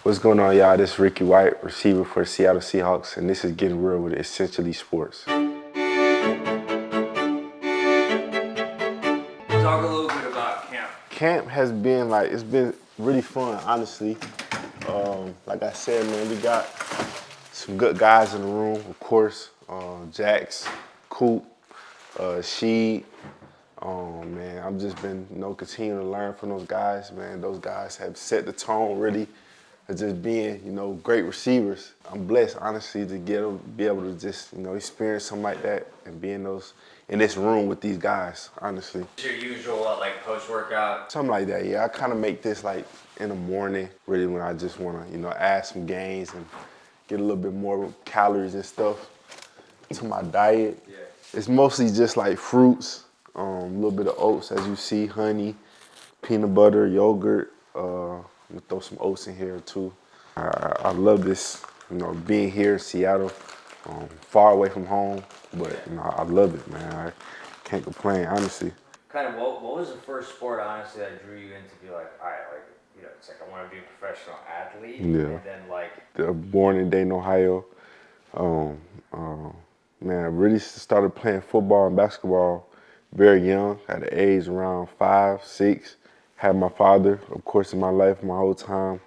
What's going on, y'all? This is Ricky White, receiver for the Seattle Seahawks, and this is Getting Real with Essentially Sports. Talk a little bit about camp. Camp has been it's been really fun, honestly. Like I said, man, we got some good guys in the room, of course. Jax, Coop, Sheed. Man, I've just been, continuing to learn from those guys, man. Those guys have set the tone, really, of just being, great receivers. I'm blessed, honestly, to be able to just, experience something like that and be in this room with these guys, honestly. Your usual, post-workout? Something like that, yeah. I kind of make this, in the morning, really, when I just want to, add some gains and get a little bit more calories and stuff to my diet. Yeah. It's mostly just, fruits, a little bit of oats, as you see, honey, peanut butter, yogurt. We throw some oats in here too. I love this, being here in Seattle, far away from home, but I love it, man. I can't complain, honestly. Kind of, what was the first sport, honestly, that drew you in to be like, all right, it's like I want to be a professional athlete, Yeah. and then Born in Dayton, Ohio. Man, I really started playing football and basketball very young, at the age around 5, 6. Had my father, of course, in my life my whole time.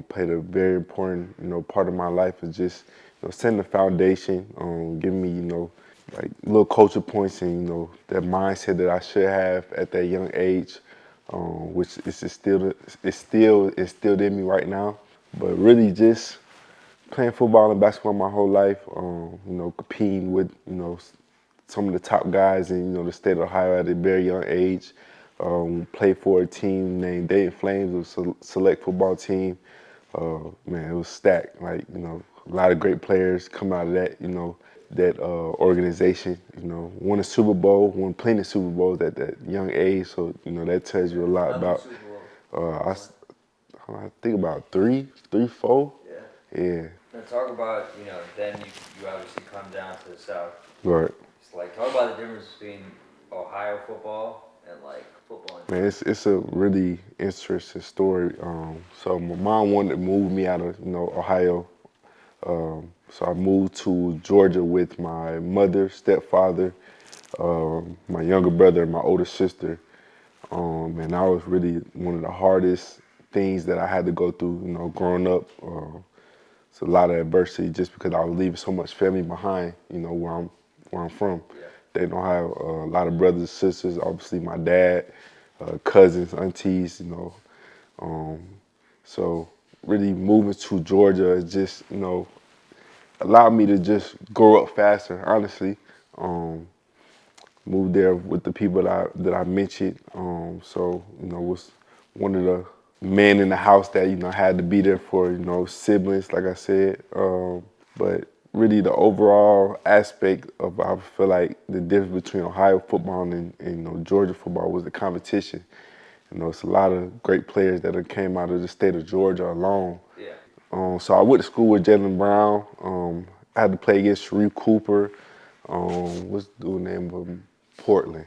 Played a very important, part of my life is just, setting the foundation, giving me, little culture points and, that mindset that I should have at that young age, which is still instilled in me right now. But really just playing football and basketball my whole life, competing with, some of the top guys in, the state of Ohio at a very young age. Played for a team named Dayton Flames, it was a select football team. Man, it was stacked. A lot of great players come out of that, that organization. Won a Super Bowl, won plenty of Super Bowls at that young age. So, that tells you a lot about. I think about three, 4. Yeah. Now talk about, then you obviously come down to the South. Right. So, talk about the difference between Ohio football and, football. Man, it's a really interesting story. So my mom wanted to move me out of, Ohio. So I moved to Georgia with my mother, stepfather, my younger brother, and my older sister. And that was really one of the hardest things that I had to go through, growing up. It's a lot of adversity just because I was leaving so much family behind, where I'm from. Yeah. They don't have a lot of brothers and sisters. Obviously, my dad, cousins, aunties, So really moving to Georgia is just, allowed me to just grow up faster, honestly. Moved there with the people that I mentioned. So, was one of the men in the house that, had to be there for, siblings, like I said. But really the overall aspect of, I feel like the difference between Ohio football and Georgia football was the competition. It's a lot of great players that have came out of the state of Georgia alone. Yeah. So I went to school with Jalen Brown. I had to play against Sharif Cooper. What's the dude's name of him? Portland.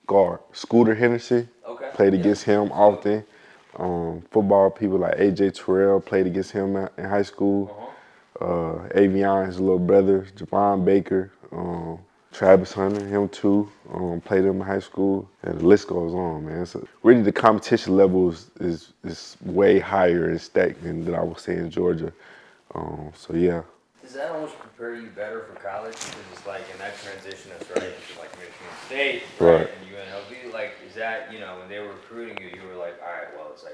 Guard. Scooter Henderson. Okay. Played against him often. Football people like A.J. Terrell played against him in high school. Avion, his little brother, Javon Baker, Travis Hunter, him too, played him in high school, and the list goes on, man. So really the competition level is way higher and stacked than I would say in Georgia. So yeah. Does that almost prepare you better for college? Because it's in that transition of starting to Michigan State, right, and UNLV, is that, when they were recruiting you, you were like, all right, well, it's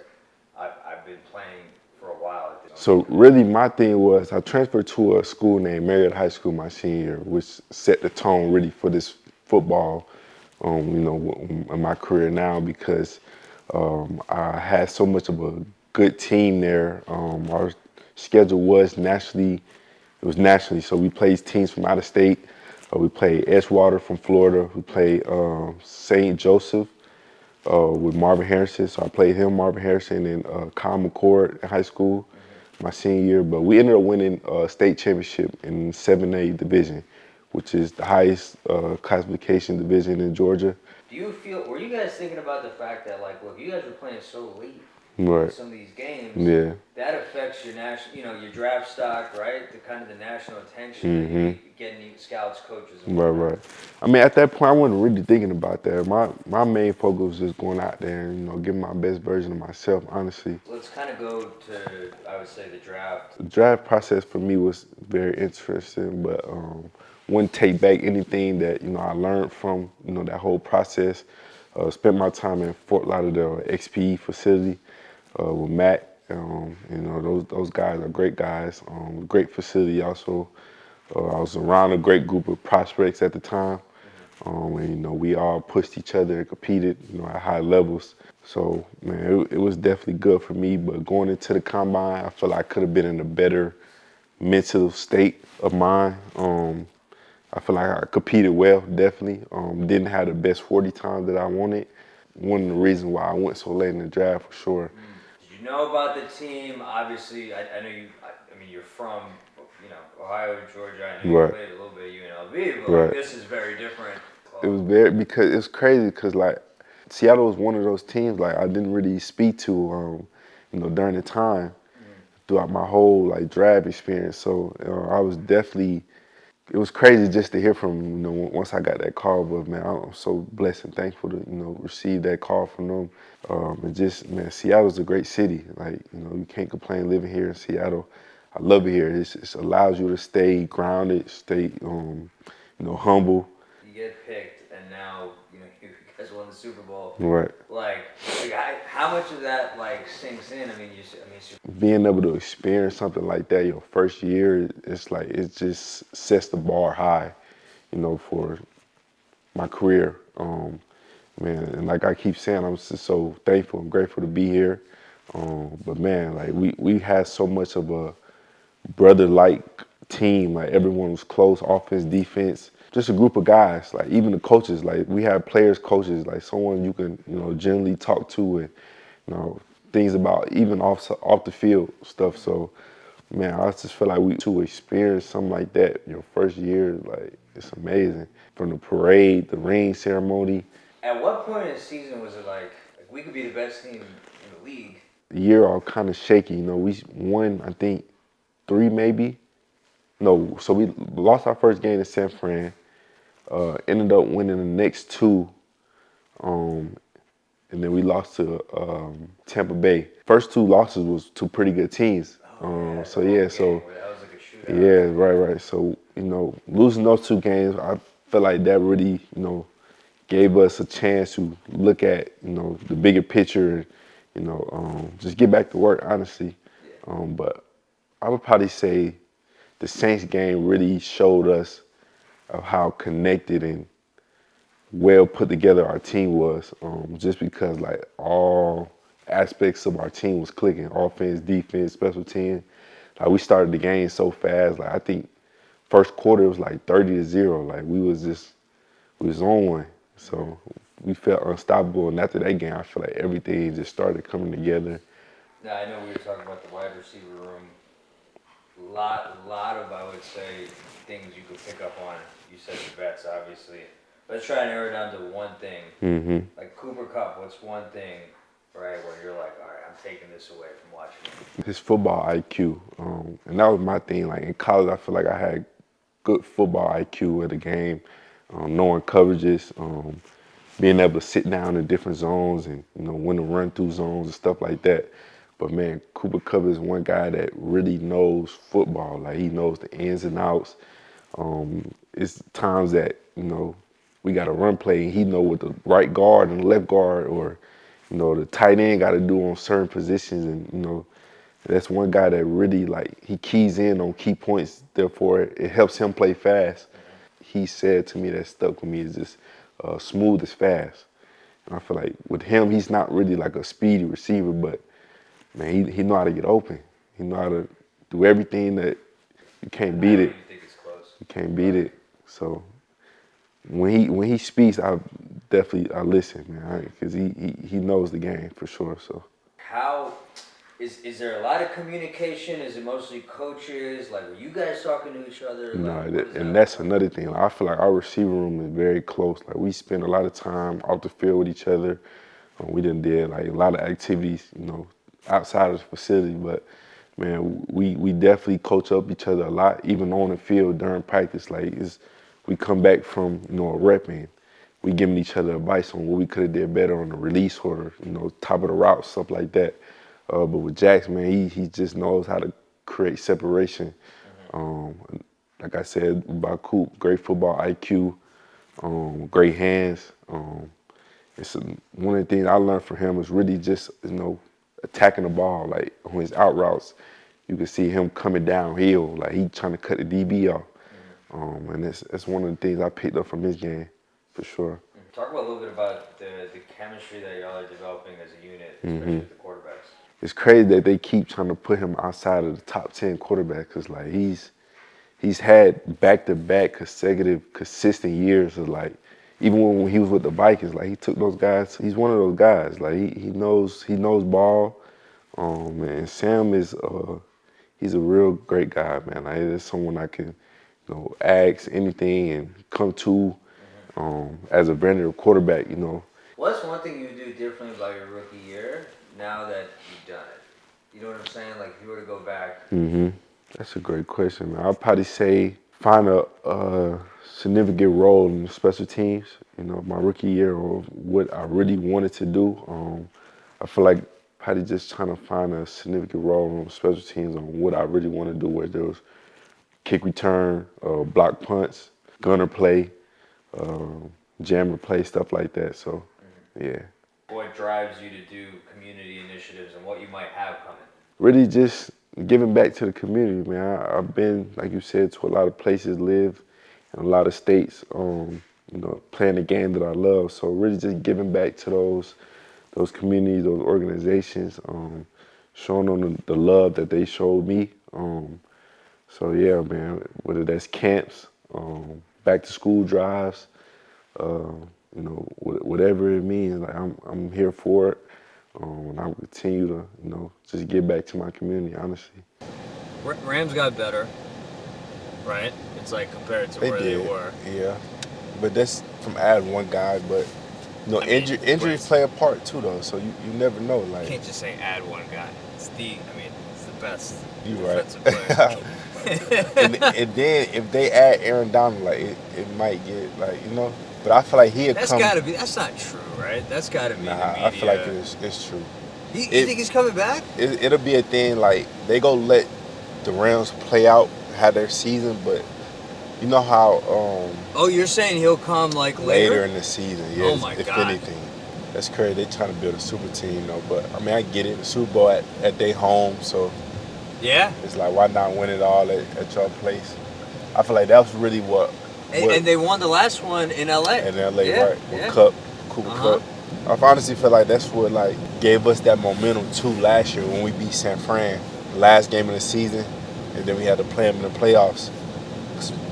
I've been playing for a while. So really my thing was I transferred to a school named Marietta High School my senior year, which set the tone really for this football, in my career now because I had so much of a good team there. Our schedule was nationally, so we played teams from out of state. We played Edgewater from Florida. We played St. Joseph with Marvin Harrison. So I played him, Marvin Harrison, and Kyle McCord in high school my senior year. But we ended up winning a state championship in 7A division, which is the highest classification division in Georgia. Were you guys thinking about the fact that, look, you guys were playing so late? in Right. some of these games, Yeah. that affects your national, your draft stock, right? The kind of the national attention that you Mm-hmm. getting scouts, coaches, and Right, whatnot. right. I mean, at that point, I wasn't really thinking about that. My main focus was just going out there and giving my best version of myself. Honestly, Let's kind of go to, I would say, the draft. the draft process for me was very interesting, but wouldn't take back anything that I learned from that whole process. Spent my time in Fort Lauderdale XPE facility with Matt. Those guys are great guys. Great facility also. I was around a great group of prospects at the time. And we all pushed each other and competed, at high levels. So man, it was definitely good for me. But going into the combine, I feel like I could have been in a better mental state of mind. I feel like I competed well, definitely. Didn't have the best 40 times that I wanted. One of the reasons why I went so late in the draft, for sure. Did you know about the team? Obviously, I know you. I mean, you're from, Ohio, Georgia. I know you Right, played a little bit at UNLV, but like right. this is very different. It was very because it's crazy because like Seattle was one of those teams like I didn't really speak to during the time throughout my whole like draft experience. So I was definitely it was crazy just to hear from once I got that call. But man, I'm so blessed and thankful to receive that call from them. And just man, Seattle's a great city. Like you can't complain living here in Seattle. I love it here. It allows you to stay grounded, stay humble. You get picked, and now you guys won the Super Bowl. Right. How much of that like sinks in? I mean, Being able to experience something like that your first year, it's like it just sets the bar high, for my career. Man, and like I keep saying, I'm just so thankful and grateful to be here. But man, like we had so much of a brother-like team. Like everyone was close, offense, defense, just a group of guys. Like even the coaches, like we had players, coaches, like someone you can generally talk to and things about even off the field stuff. So man, I just feel like we to experience something like that your first year, like it's amazing. From the parade, the ring ceremony. at what point in the season was it like we could be the best team in the league? The year all kind of shaky. We won, I think, three maybe. No, so we lost our first game in San Fran. Ended up winning the next two, and then we lost to Tampa Bay. First two losses was to pretty good teams. So yeah, so That was like a shootout. yeah, right, right. So losing those two games, I feel like that really gave us a chance to look at the bigger picture, just get back to work, honestly. But I would probably say the Saints game really showed us of how connected and well put together our team was. Just because like all aspects of our team was clicking, offense, defense, special team. Like we started the game so fast. Like I think first quarter it was like 30-0. Like we was on one. So we felt unstoppable. And after that game, I feel like everything just started coming together. Now I know we were talking about the wide receiver room. Lot of I would say things you could pick up on. You said the vets, obviously. Let's try and narrow it down to one thing. hmm Like Cooper Cup, what's one thing, right, where you're like, all right, I'm taking this away from watching him. His football IQ. And that was my thing. Like in college, I feel like I had good football IQ at the game, knowing coverages, being able to sit down in different zones and when to run through zones and stuff like that. But man, Cooper Cup is one guy that really knows football. Like he knows the ins and outs. It's times that we got a run play and he know what the right guard and left guard or the tight end got to do on certain positions, and that's one guy that really like he keys in on key points. Therefore, it helps him play fast. He said to me that stuck with me is just smooth as fast. And I feel like with him, he's not really like a speedy receiver, but man, he know how to get open. He know how to do everything that you can't beat I don't it. even think it's close. You can't beat it. So when he speaks, I listen, man, because he knows the game for sure. So How is there a lot of communication? Is it mostly coaches? Like, are you guys talking to each other? no, Like, what is and that? that's another thing. Like, I feel like our receiver room is very close. Like we spend a lot of time off the field with each other. We done did like a lot of activities, outside of the facility. But man, we definitely coach up each other a lot, even on the field during practice. Like we come back from a rep and we giving each other advice on what we could have did better on the release or top of the route, stuff like that. But with Jax, man, he just knows how to create separation. Um, like I said about Coop, great football IQ, great hands. One of the things I learned from him is really just attacking the ball. Like on his out routes, you can see him coming downhill, like he trying to cut the DB off. And that's one of the things I picked up from his game, for sure. Talk about a little bit about the chemistry that y'all are developing as a unit, especially with the quarterbacks. It's crazy that they keep trying to put him outside of the top 10 quarterbacks, because like he's had back-to-back consecutive consistent years of like, even when he was with the Vikings, like he took those guys. He's one of those guys. Like he knows ball. And Sam is he's a real great guy, man. Like it's someone I can ask anything and come to as a veteran quarterback. What's one thing you would do differently about your rookie year now that you've done it? You know what I'm saying? Like if you were to go back. That's a great question, man. I'll probably say find a significant role in the special teams. My rookie year, or what I really wanted to do. I feel like probably just trying to find a significant role on special teams on what I really want to do, where there was kick return, block punts, gunner play, jammer play, stuff like that. So, yeah. What drives you to do community initiatives and what you might have coming? Really just giving back to the community, man. I've been, like you said, to a lot of places, live in a lot of states, playing the game that I love. So really just giving back to those communities, those organizations, showing them the love that they showed me. So yeah, man, whether that's camps, back to school drives, whatever it means, like I'm here for it. And I'll continue to, just give back to my community, honestly. Rams got better, right? It's like compared to where they were. Yeah. But that's from adding one guy, but injuries play a part too, though. So you never know. Like, you can't just say add one guy. It's the best you defensive right. player. and then if they add Aaron Donald, like it might get like But I feel like That's not true, right? That's gotta be. Nah, I feel like it's true. You think he's coming back? It'll be a thing. Like they go let the Rams play out, have their season, but you know how. Oh, you're saying he'll come like later in the season? Yes. Oh my if God. anything, that's crazy. They trying to build a super team, though. But I mean, I get it. The Super Bowl at their home, so yeah. It's like, why not win it all at your place? I feel like that was really what. And they won the last one in LA. In LA, yeah, right? Yeah. Cooper Cup. I honestly feel like that's what gave us that momentum too last year when we beat San Fran, last game of the season, and then we had to play them in the playoffs.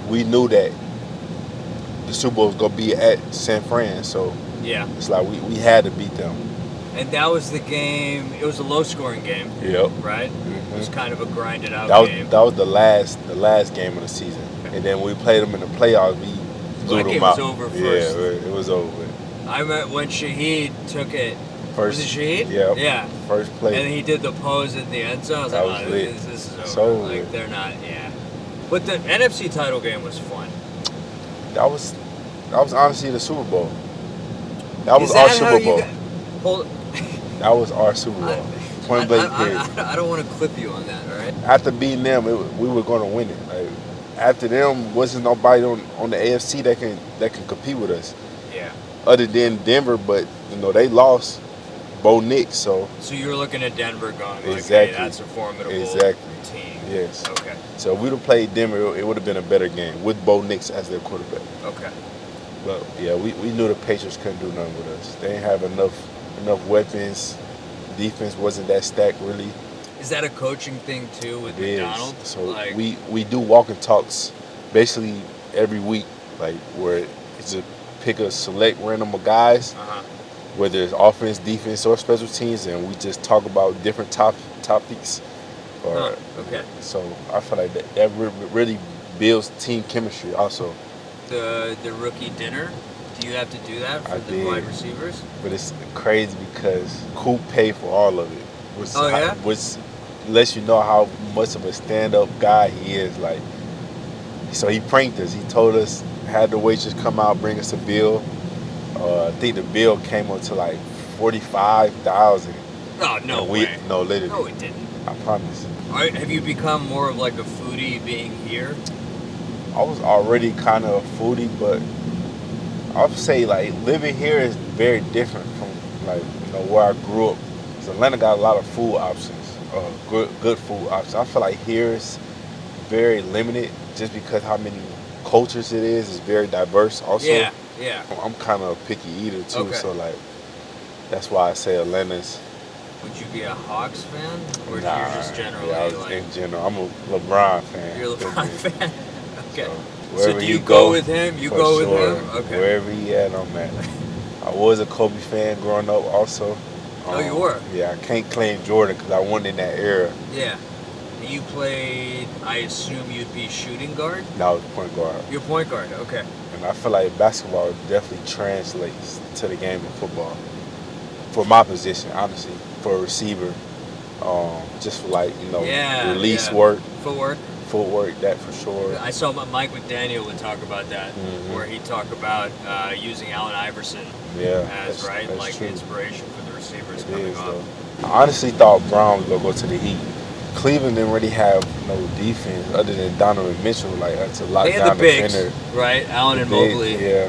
We knew that the Super Bowl was gonna be at San Fran, so yeah, it's like we had to beat them. And that was the game. It was a low-scoring game. Yep. Right. Mm-hmm. It was kind of a grinded-out game. That was the last game of the season, and then when we played them in the playoffs. We blew them out. Was over first. Yeah, it was over. I remember when Shaheed took it. First, was it Shaheed? Yeah. Yeah. First play. And he did the pose in the end zone. I was like, this is over. Like they're not. Yeah. But the NFC title game was fun. That was honestly the Super Bowl. That was our Super Bowl. That was our Super Bowl. Point blank period. I don't want to clip you on that, all right? After beating them, we were going to win it. Like, after them, wasn't nobody on the AFC that can compete with us. Yeah. Other than Denver, but they lost Bo Nix, so. So you were looking at Denver going, like, exactly. Hey, that's a formidable team. Yes. Okay. So if we'd have played Denver, it would have been a better game with Bo Nix as their quarterback. Okay. But yeah, we knew the Patriots couldn't do nothing with us. They didn't have enough weapons. Defense wasn't that stacked, really. Is that a coaching thing too with McDonald? So we do walk and talks basically every week, like where it's a pick a select random of guys, whether it's offense, defense, or special teams, and we just talk about different topics. Okay. So I feel like that really builds team chemistry also. The rookie dinner, do you have to do that for the wide receivers? But it's crazy because Coop paid for all of it. Oh yeah. which lets you know how much of a stand-up guy he is. Like, so he pranked us. He told us, had the waitress come out, bring us a bill. I think the bill came up to like 45,000. Oh no And we way. no literally. No, it didn't. I promise. Have you become more of like a foodie being here? I was already kind of a foodie, but I would say like living here is very different from like where I grew up. 'Cause Atlanta got a lot of food options, good food options. I feel like here is very limited just because how many cultures it is. It's very diverse. Also, Yeah, yeah. I'm kind of a picky eater too, Okay. so like that's why I say Atlanta's. Would you be a Hawks fan, or Nah, you're just generally yeah, like in general, I'm a LeBron fan. you're a LeBron fan? Okay. So So wherever do he you go with him? You for go with sure, him? Okay. wherever he at, I'm at. I was a Kobe fan growing up, also. Oh, you were? Yeah, I can't claim Jordan because I won in that era. Yeah. And you played. I assume you'd be shooting guard. Now I was point guard, You're point guard. Okay. and I feel like basketball definitely translates to the game of football. For my position, honestly, for a receiver, just for like Yeah. release Yeah. work, Footwork. footwork, that for sure. I saw Mike McDaniel would talk about that, where he'd talk about using Allen Iverson Yeah, as that's like true. inspiration for the receivers It coming is, off. though. I honestly thought Brown was gonna go to the Heat. Cleveland didn't really have no defense other than Donovan Mitchell. Like that's a They had lockdown the bigs, defender. right? Allen and Big, Mobley. yeah.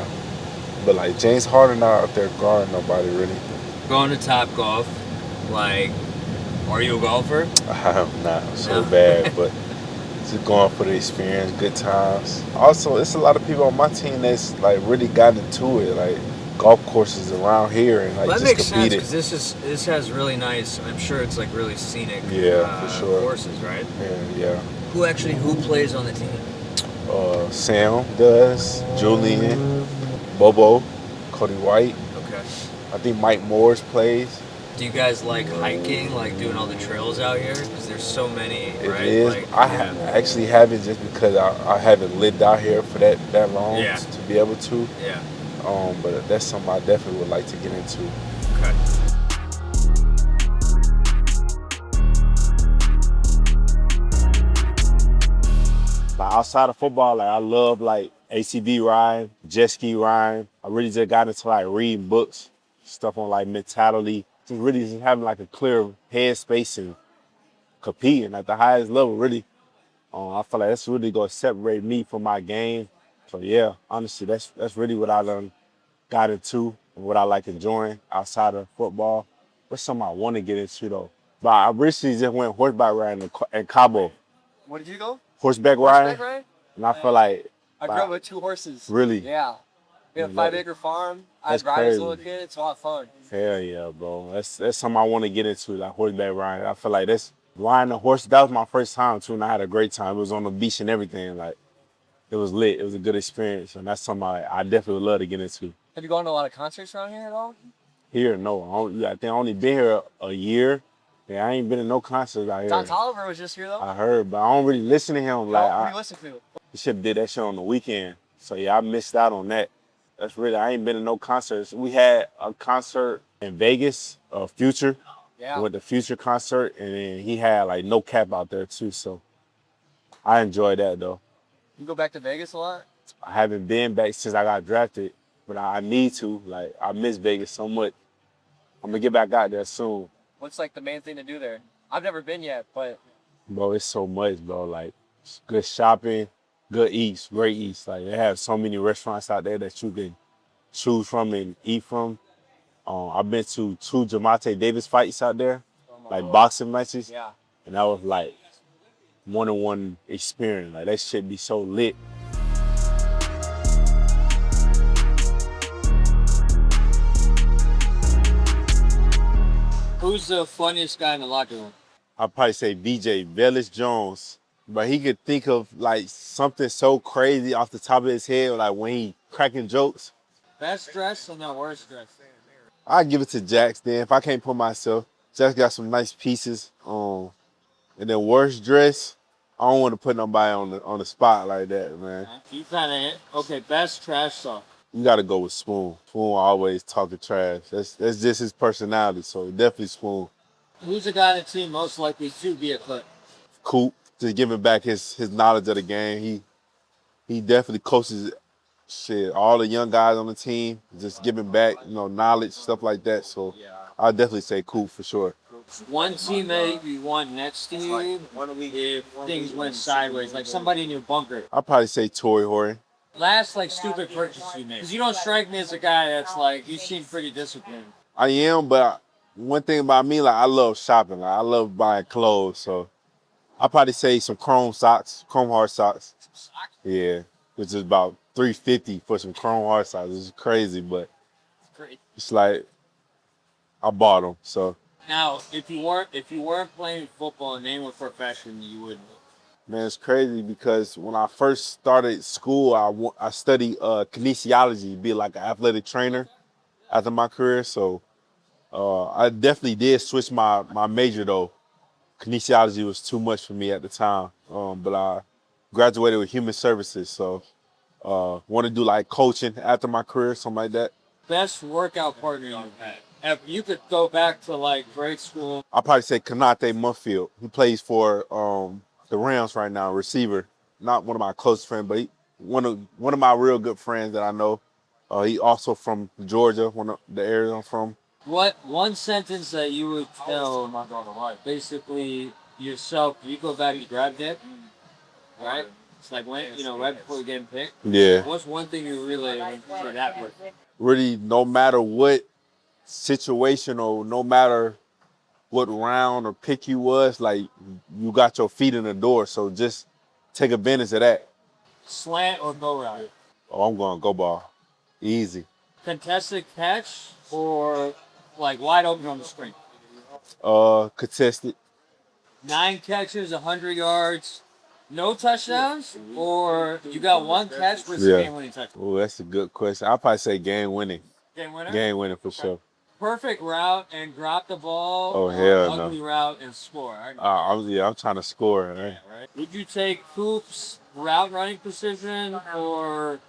But like James Harden not out there guarding nobody really. Going to Top Golf, like, are you a golfer? I'm not so No. bad, but just going for the experience, good times. Also, it's a lot of people on my team that's like really got into it, like golf courses around here and like Well, that just makes sense competed. because this has really nice. I'm sure it's like really scenic. Yeah, for sure. Courses, right? Yeah. Who plays on the team? Sam does, Julian, Bobo, Cody White. Okay. I think Mike Morris plays. Do you guys like hiking, like doing all the trails out here? Because there's so many, right? It is. Like, I actually haven't just because I haven't lived out here for that long Yeah. to be able to. Yeah. But that's something I definitely would like to get into. Okay. Like outside of football, like I love like ACV riding, jet ski riding. I really just got into like reading books, stuff on like mentality, just really just having like a clear headspace and competing at the highest level. Really, I feel like that's really gonna separate me from my game. So yeah, honestly, that's really what I done got into and what I like enjoying outside of football. What's something I want to get into though? But I recently just went horseback riding in Cabo. What did you go? Horseback Horseback riding, ride? and I feel like I grew up with 2 horses. Really? Yeah. We had a Like- 5-acre farm. I That's was riding as a crazy. little kid. It's a lot of fun. hell yeah, bro. That's something I want to get into, like horseback riding. I feel like that's riding a horse. That was my first time too, and I had a great time. It was on the beach and everything. Like it was lit. It was a good experience, and that's something I definitely would love to get into. Have you gone to a lot of concerts around here at all? Here, no, I think I only been here a year. Yeah, I ain't been to no concerts out here. Don Tolliver was just here though. I heard, but I don't really listen to him. Like Who do I you listen to? he should have did that shit on the weekend. So yeah, I missed out on that. That's really I ain't been to no concerts. We had a concert in Vegas, Future. Yeah. Went to Future concert, and then he had like no cap out there too. So I enjoyed that though. You go back to Vegas a lot? I haven't been back since I got drafted, but I need to. Like I miss Vegas so much. I'm gonna get back out there soon. What's like the main thing to do there? I've never been yet, but Bro, it's so much, bro. Like good shopping, good eats, great eats. Like they have so many restaurants out there that you can choose from and eat from. I've been to 2 Jamante Davis fights out there, like boxing matches, yeah. and that was like one-on-one experience. Like that shit be so lit. Who's the funniest guy in the locker room? I'd probably say VJ, Velus Jones. But he could think of like something so crazy off the top of his head, like when he cracking jokes. Best dress and the worst dress. I'd give it to Jax then if I can't put myself. Jax got some nice pieces. And then worst dress, I don't want to put nobody on the spot like that, man. You kind of okay. Best trash talk. You gotta go with Spoon. Spoon always talking trash. That's just his personality, so definitely Spoon. Who's the guy on the team most likely to be a cook? Coop, just giving back his knowledge of the game. He definitely coaches shit, all the young guys on the team, just giving back, knowledge, stuff like that. So I'll definitely say Coop for sure. One teammate you want next to you if things went sideways, like somebody in your bunker. I'll probably say Torrey Horton. Last like stupid purchase you made. Because you don't strike me as a guy that's like, you seem pretty disciplined. I am, but one thing about me, like I love shopping. Like I love buying clothes. So I'll probably say some chrome hard socks. Yeah, which is about $350 for some chrome hard socks. It's crazy, but it's like I bought them. So now, if you weren't playing football and name a profession, you would. man, it's crazy because when I first started school, I studied kinesiology, be like an athletic trainer after my career. So I definitely did switch my major though. Kinesiology was too much for me at the time, but I graduated with human services. So want to do like coaching after my career, something like that. Best workout partner you've had. If you could go back to like grade school. I'll probably say Kanate Muffield. He plays for the Rams right now, receiver. Not one of my close friends, but one of my real good friends that I know. He also from Georgia, one of the area I'm from. What one sentence that you would tell basically yourself? You go back and grab it, right? It's like when right before you get picked. Yeah. What's one thing you relay for that with? Really, no matter what situation or no matter what round or pick you was, like you got your feet in the door. So just take advantage of that. Slant or go route? Oh, I'm going go ball. Easy. Contested catch or like wide open on the screen? Contested. 9 catches, 100 yards, no touchdowns, or you got one catch with game-winning touchdown? Oh, that's a good question. I'll probably say game winning. Game winner? Game winning for sure. Perfect route and drop the ball. Oh, hell no. Ugly route and score. I'm trying to score. Right? Right. Would you take Coop's route running precision or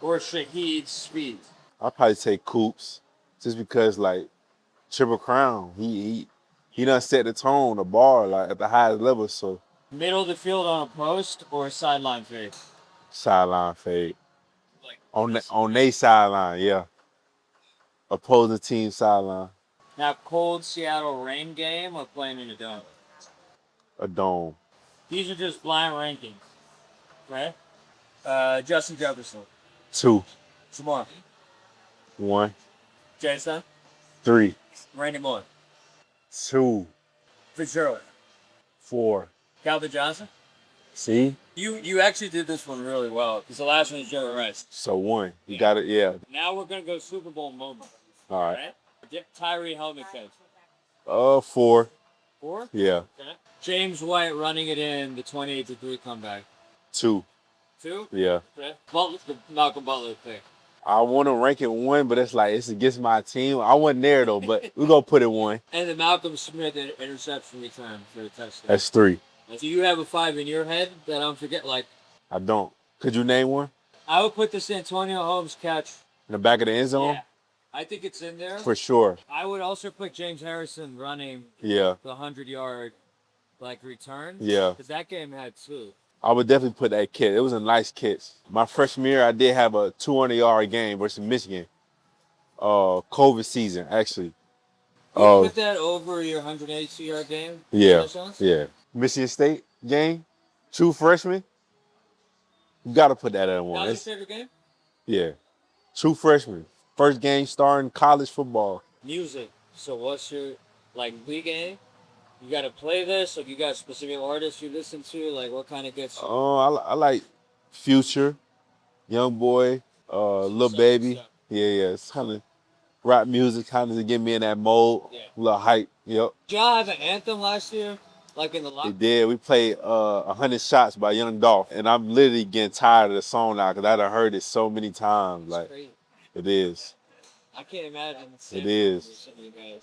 Shahid's speed? I'll probably take Coops just because like Triple Crown, he done set the tone, the bar like at the highest level. So Middle of the field on a post or sideline fade? sideline fade. On their sideline, yeah. Opposing team sideline. Now, cold Seattle rain game or playing in a dome? A dome. These are just blind rankings, right? Justin Jefferson. 2. Jamar. 1. Jason. 3. Randy Moore. 2. Fitzgerald. 4. Calvin Johnson. See? You actually did this one really well because the last one is Jerry Rice. So 1. You got it, yeah. Now we're going to go Super Bowl moment. All right. Tyree helmet catch. 4. 4? Yeah. Okay. James White running it in the 28-3 comeback. 2. 2? Yeah. Okay. The Malcolm Butler pick. I want to rank it 1, but it's against my team. I wasn't there though, but we're gonna put it 1. And the Malcolm Smith interception return for the touchdown. That's 3. Do you have a 5 in your head that I don't forget? Like, I don't. Could you name one? I would put this Antonio Holmes catch In the back of the end zone? Yeah. I think it's in there. For sure. I would also put James Harrison running Yeah. the 100-yard return. Yeah. Because that game had 2. I would definitely put that catch. It was a nice catch. My freshman year, I did have a 200-yard game versus Michigan. COVID season, actually. You put that over your 182-yard game? Yeah. Yeah. Michigan State game, true freshman. You got to put that at 1. That was your favorite game? Yeah. True freshman. First game starting college football. Music. So what's your, league game? You got to play this, or you got specific artists you listen to? Like, what kind of gets you? I like Future, Young Boy, Lil Baby. Yeah. It's kind of rap music, kind of to get me in that mode. Yeah. A little hype. Yep. Did y'all have an anthem last year? Like in the locker? We did. We played 100 Shots by Young Dolph. And I'm literally getting tired of the song now because I done heard it so many times. Like, crazy. It is. I can't imagine. It is. Some of you guys.